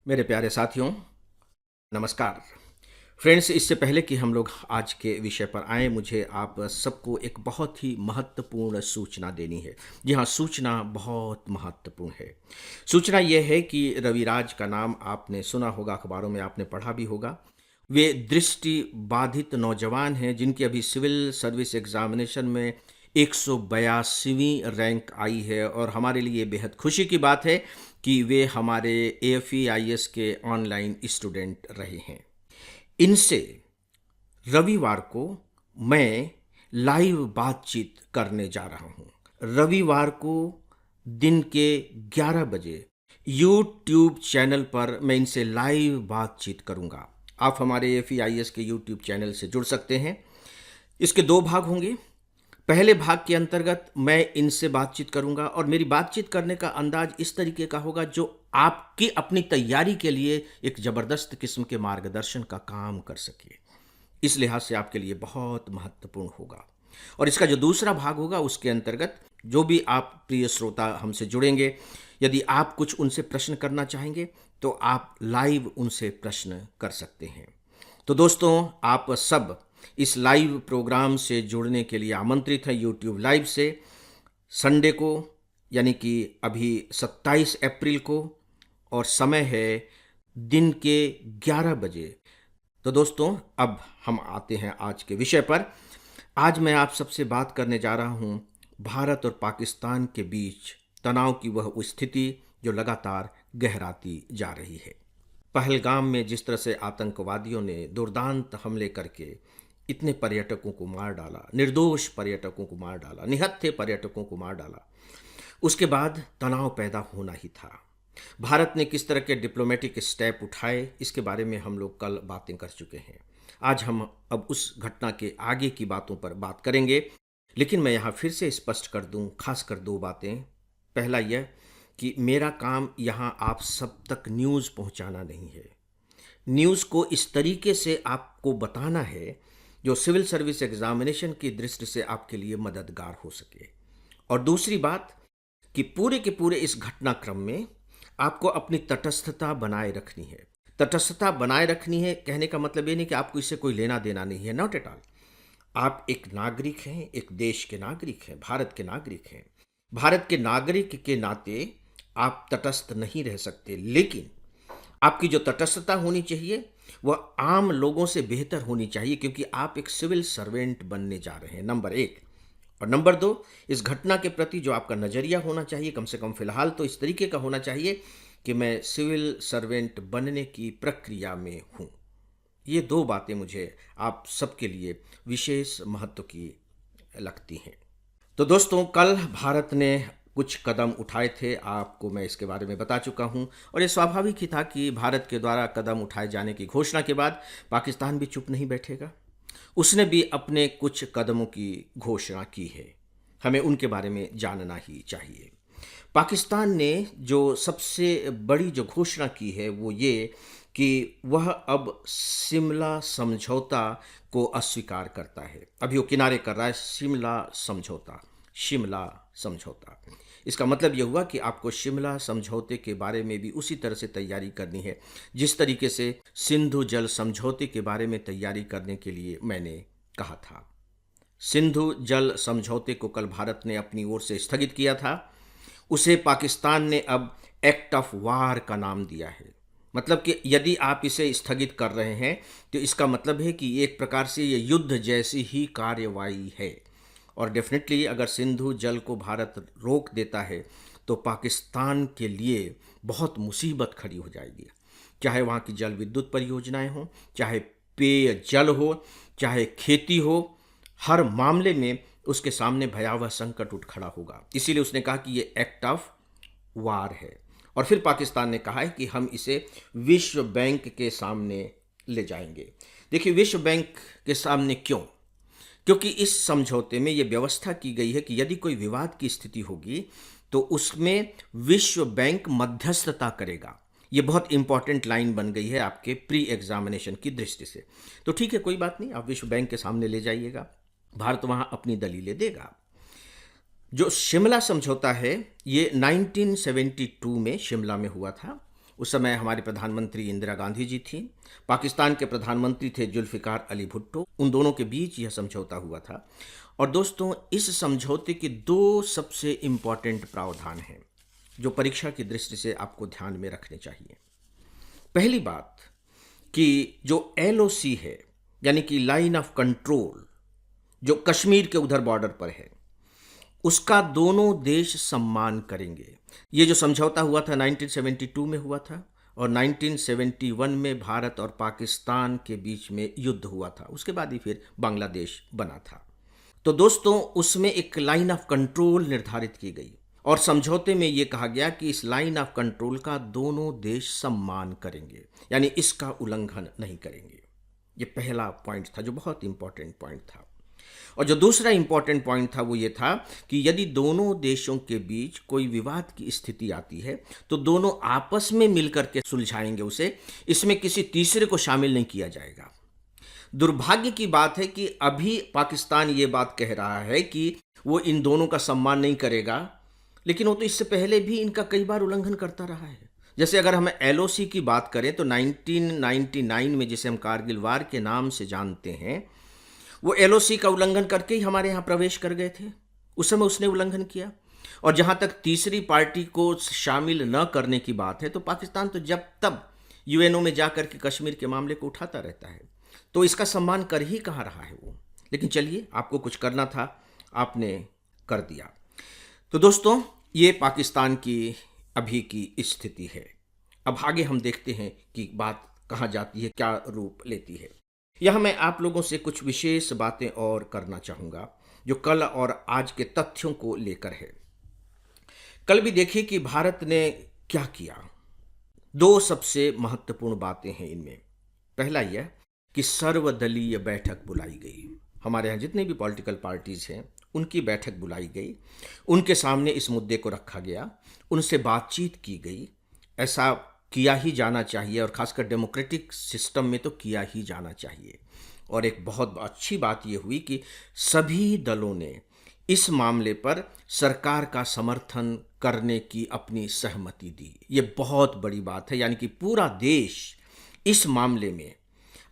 मेरे प्यारे साथियों, नमस्कार। फ्रेंड्स, इससे पहले कि हम लोग आज के विषय पर आएँ, मुझे आप सबको एक बहुत ही महत्वपूर्ण सूचना देनी है। जी हाँ, सूचना बहुत महत्वपूर्ण है। सूचना ये है कि रविराज का नाम आपने सुना होगा, अखबारों में आपने पढ़ा भी होगा। वे दृष्टि बाधित नौजवान हैं जिनकी अभी सिविल सर्विस एग्ज़ामिनेशन में 182वीं रैंक आई है और हमारे लिए बेहद खुशी की बात है कि वे हमारे एएफई-आईएएस के ऑनलाइन स्टूडेंट रहे हैं। इनसे रविवार को मैं लाइव बातचीत करने जा रहा हूँ। रविवार को दिन के 11 बजे यूट्यूब चैनल पर मैं इनसे लाइव बातचीत करूँगा। आप हमारे एएफई-आईएएस के यूट्यूब चैनल से जुड़ सकते हैं। इसके 2 भाग होंगे। पहले भाग के अंतर्गत मैं इनसे बातचीत करूंगा और मेरी बातचीत करने का अंदाज इस तरीके का होगा जो आपकी अपनी तैयारी के लिए एक ज़बरदस्त किस्म के मार्गदर्शन का काम कर सके। इस लिहाज से आपके लिए बहुत महत्वपूर्ण होगा। और इसका जो दूसरा भाग होगा उसके अंतर्गत जो भी आप प्रिय श्रोता हमसे जुड़ेंगे, यदि आप कुछ उनसे प्रश्न करना चाहेंगे तो आप लाइव उनसे प्रश्न कर सकते हैं। तो दोस्तों, आप सब इस लाइव प्रोग्राम से जुड़ने के लिए आमंत्रित हैं यूट्यूब लाइव से। संडे को, यानी कि अभी 27 अप्रैल को, और समय है दिन के 11 बजे। तो दोस्तों, अब हम आते हैं आज के विषय पर। आज मैं आप सबसे बात करने जा रहा हूं भारत और पाकिस्तान के बीच तनाव की वह स्थिति जो लगातार गहराती जा रही है। पहलगाम में जिस तरह से आतंकवादियों ने दुर्दांत हमले करके इतने पर्यटकों को मार डाला, निर्दोष पर्यटकों को मार डाला, निहत्थे पर्यटकों को मार डाला, उसके बाद तनाव पैदा होना ही था। भारत ने किस तरह के डिप्लोमेटिक स्टेप उठाए, इसके बारे में हम लोग कल बातें कर चुके हैं। आज हम अब उस घटना के आगे की बातों पर बात करेंगे, लेकिन मैं यहाँ फिर से स्पष्ट कर दूँ खासकर 2 बातें। पहला यह कि मेरा काम यहाँ आप सब तक न्यूज़ पहुँचाना नहीं है। न्यूज़ को इस तरीके से आपको बताना है जो सिविल सर्विस एग्जामिनेशन की दृष्टि से आपके लिए मददगार हो सके। और दूसरी बात कि पूरे के पूरे इस घटनाक्रम में आपको अपनी तटस्थता बनाए रखनी है। तटस्थता बनाए रखनी है कहने का मतलब ये नहीं कि आपको इससे कोई लेना देना नहीं है, नॉट एट ऑल। आप एक नागरिक हैं, एक देश के नागरिक हैं, भारत के नागरिक हैं। भारत के नागरिक के नाते आप तटस्थ नहीं रह सकते, लेकिन आपकी जो तटस्थता होनी चाहिए वह आम लोगों से बेहतर होनी चाहिए, क्योंकि आप एक सिविल सर्वेंट बनने जा रहे हैं, नंबर 1। और नंबर 2, इस घटना के प्रति जो आपका नज़रिया होना चाहिए, कम से कम फिलहाल तो इस तरीके का होना चाहिए कि मैं सिविल सर्वेंट बनने की प्रक्रिया में हूँ। ये 2 बातें मुझे आप सबके लिए विशेष महत्व की लगती हैं। तो दोस्तों, कल भारत ने कुछ कदम उठाए थे, आपको मैं इसके बारे में बता चुका हूं, और ये स्वाभाविक ही था कि भारत के द्वारा कदम उठाए जाने की घोषणा के बाद पाकिस्तान भी चुप नहीं बैठेगा। उसने भी अपने कुछ कदमों की घोषणा की है। हमें उनके बारे में जानना ही चाहिए। पाकिस्तान ने जो सबसे बड़ी जो घोषणा की है वो ये कि वह अब शिमला समझौता को अस्वीकार करता है। अभी वो किनारे कर रहा है, शिमला समझौता, शिमला समझौता। इसका मतलब यह हुआ कि आपको शिमला समझौते के बारे में भी उसी तरह से तैयारी करनी है जिस तरीके से सिंधु जल समझौते के बारे में तैयारी करने के लिए मैंने कहा था। सिंधु जल समझौते को कल भारत ने अपनी ओर से स्थगित किया था। उसे पाकिस्तान ने अब एक्ट ऑफ वार का नाम दिया है। मतलब कि यदि आप इसे स्थगित कर रहे हैं तो इसका मतलब है कि एक प्रकार से ये युद्ध जैसी ही कार्यवाही है। और डेफिनेटली अगर सिंधु जल को भारत रोक देता है तो पाकिस्तान के लिए बहुत मुसीबत खड़ी हो जाएगी। चाहे वहाँ की जल विद्युत परियोजनाएं हों, चाहे पेय जल हो, चाहे खेती हो, हर मामले में उसके सामने भयावह संकट उठ खड़ा होगा। इसीलिए उसने कहा कि ये एक्ट ऑफ वार है। और फिर पाकिस्तान ने कहा है कि हम इसे विश्व बैंक के सामने ले जाएंगे। देखिए, विश्व बैंक के सामने क्यों? क्योंकि इस समझौते में यह व्यवस्था की गई है कि यदि कोई विवाद की स्थिति होगी तो उसमें विश्व बैंक मध्यस्थता करेगा। ये बहुत इंपॉर्टेंट लाइन बन गई है आपके प्री एग्जामिनेशन की दृष्टि से। तो ठीक है, कोई बात नहीं, आप विश्व बैंक के सामने ले जाइएगा, भारत वहां अपनी दलीलें देगा। जो शिमला समझौता है ये 1972 में शिमला में हुआ था उस समय हमारे प्रधानमंत्री इंदिरा गांधी जी थी। पाकिस्तान के प्रधानमंत्री थे जुल्फ़िकार अली भुट्टो। उन दोनों के बीच यह समझौता हुआ था। और दोस्तों, इस समझौते के दो सबसे इम्पॉर्टेंट प्रावधान हैं जो परीक्षा की दृष्टि से आपको ध्यान में रखने चाहिए। पहली बात कि जो LOC है, यानी कि लाइन ऑफ कंट्रोल, जो कश्मीर के उधर बॉर्डर पर है, उसका दोनों देश सम्मान करेंगे। ये जो समझौता हुआ था 1972 में हुआ था, और 1971 में भारत और पाकिस्तान के बीच में युद्ध हुआ था। उसके बाद ही फिर बांग्लादेश बना था। तो दोस्तों, उसमें एक लाइन ऑफ कंट्रोल निर्धारित की गई और समझौते में यह कहा गया कि इस लाइन ऑफ कंट्रोल का दोनों देश सम्मान करेंगे, यानी इसका उल्लंघन नहीं करेंगे। ये पहला पॉइंट था जो बहुत इंपॉर्टेंट पॉइंट था। और जो दूसरा इंपॉर्टेंट पॉइंट था वो ये था कि यदि दोनों देशों के बीच कोई विवाद की स्थिति आती है तो दोनों आपस में मिलकर के सुलझाएंगे उसे, इसमें किसी तीसरे को शामिल नहीं किया जाएगा। दुर्भाग्य की बात है कि अभी पाकिस्तान ये बात कह रहा है कि वो इन दोनों का सम्मान नहीं करेगा, लेकिन वो तो इससे पहले भी इनका कई बार उल्लंघन करता रहा है। जैसे अगर हम LOC की बात करें तो 1999 में, जिसे हम कारगिल वार के नाम से जानते हैं, वो LOC का उल्लंघन करके ही हमारे यहाँ प्रवेश कर गए थे। उस समय उसने उल्लंघन किया। और जहाँ तक तीसरी पार्टी को शामिल न करने की बात है, तो पाकिस्तान तो जब तब UNO में जाकर के कश्मीर के मामले को उठाता रहता है, तो इसका सम्मान कर ही कहाँ रहा है वो। लेकिन चलिए, आपको कुछ करना था, आपने कर दिया। तो दोस्तों, ये पाकिस्तान की अभी की स्थिति है। अब आगे हम देखते हैं कि बात कहाँ जाती है, क्या रूप लेती है। यह मैं आप लोगों से कुछ विशेष बातें और करना चाहूँगा जो कल और आज के तथ्यों को लेकर है। कल भी देखिए कि भारत ने क्या किया। दो सबसे महत्वपूर्ण बातें हैं इनमें। पहला यह कि सर्वदलीय बैठक बुलाई गई। हमारे यहाँ जितने भी पॉलिटिकल पार्टीज हैं उनकी बैठक बुलाई गई, उनके सामने इस मुद्दे को रखा गया, उनसे बातचीत की गई। ऐसा किया ही जाना चाहिए और खासकर डेमोक्रेटिक सिस्टम में तो किया ही जाना चाहिए। और एक बहुत अच्छी बात यह हुई कि सभी दलों ने इस मामले पर सरकार का समर्थन करने की अपनी सहमति दी। ये बहुत बड़ी बात है, यानी कि पूरा देश इस मामले में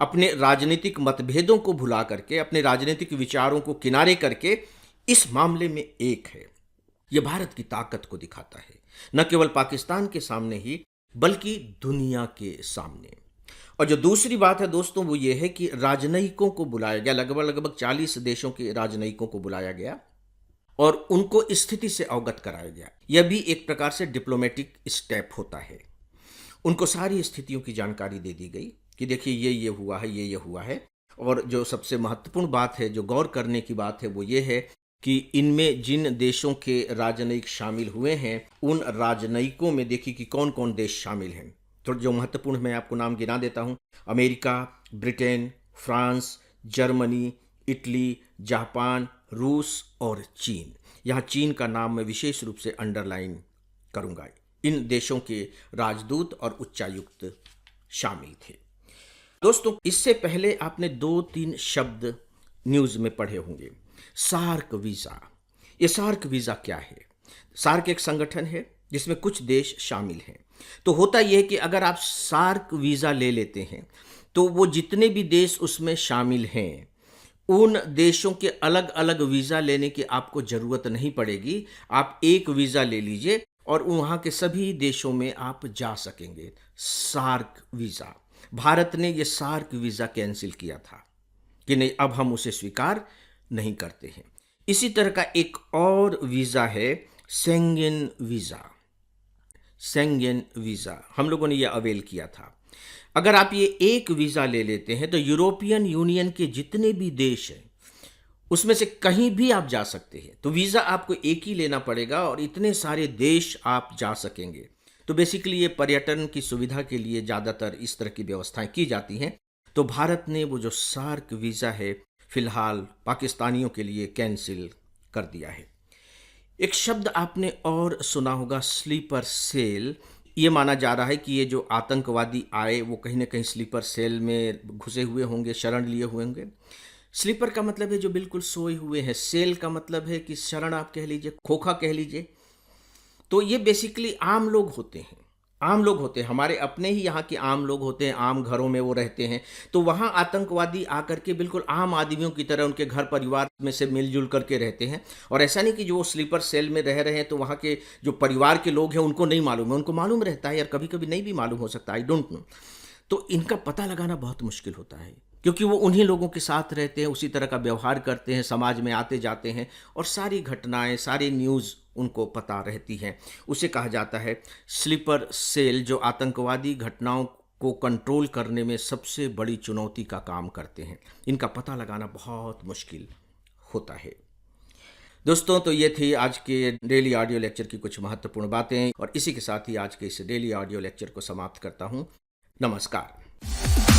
अपने राजनीतिक मतभेदों को भुला करके, अपने राजनीतिक विचारों को किनारे करके इस मामले में एक है। यह भारत की ताकत को दिखाता है, न केवल पाकिस्तान के सामने ही बल्कि दुनिया के सामने। और जो दूसरी बात है दोस्तों, वो ये है कि राजनयिकों को बुलाया गया। लगभग 40 देशों के राजनयिकों को बुलाया गया और उनको स्थिति से अवगत कराया गया। यह भी एक प्रकार से डिप्लोमेटिक स्टेप होता है। उनको सारी स्थितियों की जानकारी दे दी गई कि देखिए ये हुआ है, ये हुआ है। और जो सबसे महत्वपूर्ण बात है, जो गौर करने की बात है, वो ये है कि इनमें जिन देशों के राजनयिक शामिल हुए हैं, उन राजनयिकों में देखिए कि कौन कौन देश शामिल हैं। तो जो महत्वपूर्ण, मैं आपको नाम गिना देता हूं। America, Britain, France, Germany, Italy, Japan, रूस और चीन। यहाँ चीन का नाम मैं विशेष रूप से अंडरलाइन करूंगा। इन देशों के राजदूत और उच्चायुक्त शामिल थे। दोस्तों, इससे पहले आपने 2-3 शब्द न्यूज़ में पढ़े होंगे। SAARC visa. ये सार्क वीज़ा क्या है? सार्क एक संगठन है जिसमें कुछ देश शामिल हैं। तो होता यह है कि अगर आप सार्क वीज़ा ले लेते हैं तो वो जितने भी देश उसमें शामिल हैं, उन देशों के अलग अलग वीज़ा लेने की आपको ज़रूरत नहीं पड़ेगी। आप एक वीज़ा ले लीजिए और वहाँ के सभी देशों में आप जा सकेंगे। SAARC visa. भारत ने यह सार्क वीज़ा कैंसिल किया था कि नहीं, अब हम उसे स्वीकार नहीं करते हैं। इसी तरह का एक और वीज़ा है शेंगेन वीज़ा। शेंगेन वीज़ा हम लोगों ने यह अवेल किया था। अगर आप ये एक वीज़ा ले लेते हैं तो यूरोपियन यूनियन के जितने भी देश हैं उसमें से कहीं भी आप जा सकते हैं। तो वीज़ा आपको एक ही लेना पड़ेगा और इतने सारे देश आप जा सकेंगे। तो बेसिकली ये पर्यटन की सुविधा के लिए ज़्यादातर इस तरह की व्यवस्थाएं की जाती हैं। तो भारत ने वो जो सार्क वीज़ा है फिलहाल पाकिस्तानियों के लिए कैंसिल कर दिया है। एक शब्द आपने और सुना होगा, स्लीपर सेल। ये माना जा रहा है कि ये जो आतंकवादी आए वो कहीं ना कहीं स्लीपर सेल में घुसे हुए होंगे, शरण लिए हुए होंगे। स्लीपर का मतलब है जो बिल्कुल सोए हुए हैं। सेल का मतलब है कि शरण आप कह लीजिए, खोखा कह लीजिए। तो ये बेसिकली आम लोग होते हैं। आम लोग होते हैं, हमारे अपने ही यहाँ के आम लोग होते हैं, आम घरों में वो रहते हैं। तो वहाँ आतंकवादी आकर के बिल्कुल आम आदमियों की तरह उनके घर परिवार में से मिलजुल करके रहते हैं। और ऐसा नहीं कि जो वो स्लीपर सेल में रह रहे हैं तो वहाँ के जो परिवार के लोग हैं उनको नहीं मालूम है, उनको मालूम रहता है, यार कभी कभी नहीं भी मालूम हो सकता, आई डोंट नो। तो इनका पता लगाना बहुत मुश्किल होता है, क्योंकि वो उन्हीं लोगों के साथ रहते हैं, उसी तरह का व्यवहार करते हैं, समाज में आते जाते हैं और सारी घटनाएं, सारी न्यूज़ उनको पता रहती हैं। उसे कहा जाता है स्लीपर सेल, जो आतंकवादी घटनाओं को कंट्रोल करने में सबसे बड़ी चुनौती का काम करते हैं। इनका पता लगाना बहुत मुश्किल होता है। दोस्तों, तो ये थी आज के डेली ऑडियो लेक्चर की कुछ महत्वपूर्ण बातें, और इसी के साथ ही आज के इस डेली ऑडियो लेक्चर को समाप्त करता हूँ। नमस्कार।